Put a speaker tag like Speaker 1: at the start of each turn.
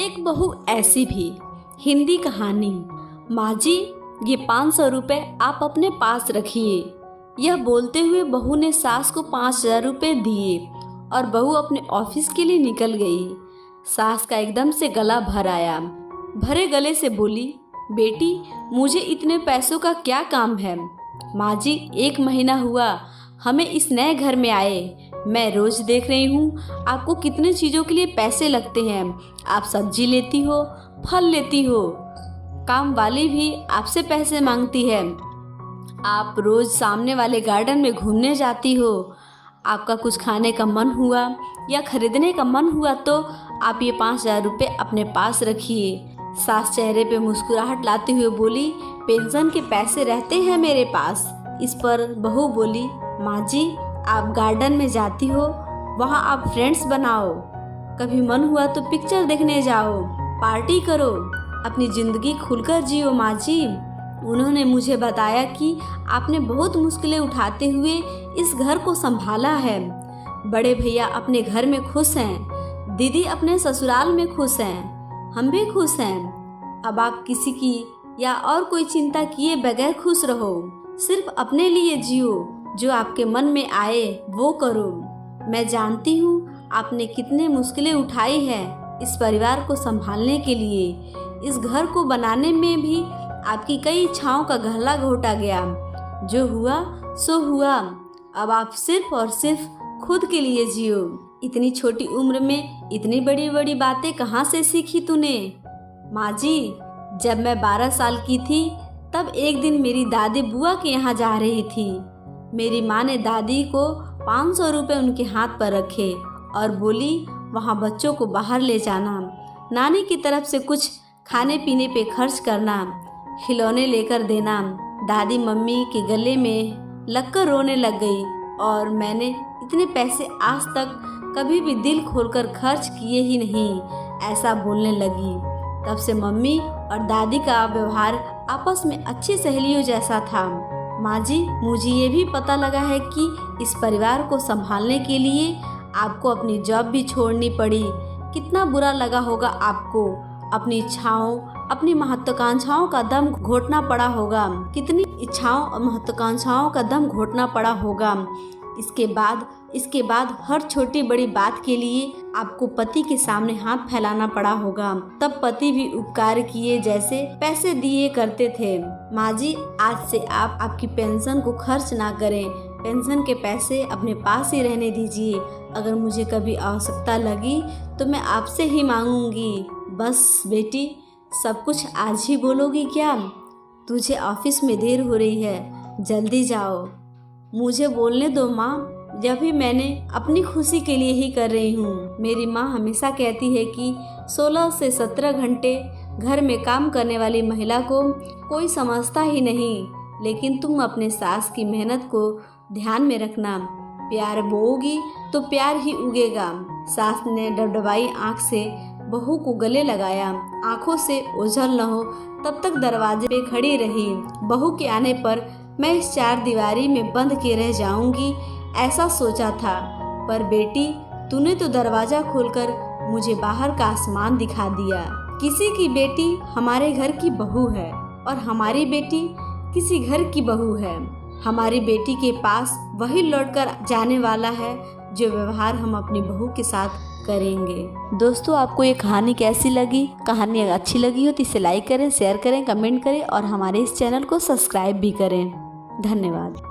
Speaker 1: एक बहू ऐसी भी। हिंदी कहानी। माँ जी, ये 500 रुपये आप अपने पास रखिए। यह बोलते हुए बहू ने सास को 5000 रुपये दिए और बहू अपने ऑफिस के लिए निकल गई। सास का एकदम से गला भर आया। भरे गले से बोली, बेटी मुझे इतने पैसों का क्या काम है। माँ जी, 1 महीना हुआ हमें इस नए घर में आए। मैं रोज देख रही हूँ आपको कितने चीज़ों के लिए पैसे लगते हैं। आप सब्जी लेती हो, फल लेती हो, काम वाली भी आपसे पैसे मांगती है। आप रोज सामने वाले गार्डन में घूमने जाती हो। आपका कुछ खाने का मन हुआ या खरीदने का मन हुआ तो आप ये 5000 रुपये अपने पास रखिए। सास चेहरे पे मुस्कुराहट लाते हुए बोली, पेंशन के पैसे रहते हैं मेरे पास। इस पर बहू बोली, माँ जी आप गार्डन में जाती हो, वहाँ आप फ्रेंड्स बनाओ, कभी मन हुआ तो पिक्चर देखने जाओ, पार्टी करो, अपनी ज़िंदगी खुलकर जियो माँ जी। उन्होंने मुझे बताया कि आपने बहुत मुश्किलें उठाते हुए इस घर को संभाला है। बड़े भैया अपने घर में खुश हैं, दीदी अपने ससुराल में खुश हैं, हम भी खुश हैं। अब आप किसी की या और कोई चिंता किए बगैर खुश रहो, सिर्फ अपने लिए जियो, जो आपके मन में आए वो करो। मैं जानती हूँ आपने कितने मुश्किलें उठाई है इस परिवार को संभालने के लिए। इस घर को बनाने में भी आपकी कई इच्छाओं का गहला घोटा गया। जो हुआ सो हुआ। अब आप सिर्फ और सिर्फ खुद के लिए जियो। इतनी छोटी उम्र में इतनी बड़ी बड़ी बातें कहाँ से सीखी तूने। माँ जी, जब मैं 12 साल की थी तब एक दिन मेरी दादी बुआ के यहाँ जा रही थी। मेरी माँ ने दादी को 500 रुपये उनके हाथ पर रखे और बोली, वहाँ बच्चों को बाहर ले जाना, नानी की तरफ से कुछ खाने पीने पे खर्च करना, खिलौने लेकर देना। दादी मम्मी के गले में लगकर रोने लग गई और मैंने इतने पैसे आज तक कभी भी दिल खोलकर खर्च किए ही नहीं, ऐसा बोलने लगी। तब से मम्मी और दादी का व्यवहार आपस में अच्छी सहेलियों जैसा था। माँ जी, मुझे ये भी पता लगा है कि इस परिवार को संभालने के लिए आपको अपनी जॉब भी छोड़नी पड़ी। कितना बुरा लगा होगा आपको। अपनी इच्छाओं, अपनी महत्वाकांक्षाओं का दम घोटना पड़ा होगा। कितनी इच्छाओं और महत्वाकांक्षाओं का दम घोटना पड़ा होगा। इसके बाद हर छोटी बड़ी बात के लिए आपको पति के सामने हाथ फैलाना पड़ा होगा। तब पति भी उपकार किए जैसे पैसे दिए करते थे। माँ जी, आज से आप आपकी पेंशन को खर्च ना करें। पेंशन के पैसे अपने पास ही रहने दीजिए। अगर मुझे कभी आवश्यकता लगी तो मैं आपसे ही मांगूंगी। बस बेटी, सब कुछ आज ही बोलोगी क्या? तुझे ऑफिस में देर हो रही है, जल्दी जाओ। मुझे बोलने दो माँ, जब भी मैंने अपनी खुशी के लिए ही कर रही हूँ। मेरी माँ हमेशा कहती है कि 16 से 17 घंटे घर में काम करने वाली महिला को कोई समझता ही नहीं, लेकिन तुम अपने सास की मेहनत को ध्यान में रखना। प्यार बोओगी तो प्यार ही उगेगा। सास ने डबडबाई आँख से बहू को गले लगाया। आँखों से ओझल न हो तब तक दरवाजे पे खड़ी रही। बहू के आने पर मैं इस 4 दीवारी में बंद के रह जाऊंगी, ऐसा सोचा था। पर बेटी, तूने तो दरवाजा खोलकर मुझे बाहर का आसमान दिखा दिया। किसी की बेटी हमारे घर की बहू है और हमारी बेटी किसी घर की बहू है। हमारी बेटी के पास वही लौटकर जाने वाला है जो व्यवहार हम अपनी बहू के साथ करेंगे। दोस्तों, आपको ये कहानी कैसी लगी? कहानी अगर अच्छी लगी हो तो इसे लाइक करें, शेयर करें, कमेंट करें और हमारे इस चैनल को सब्सक्राइब भी करें। धन्यवाद।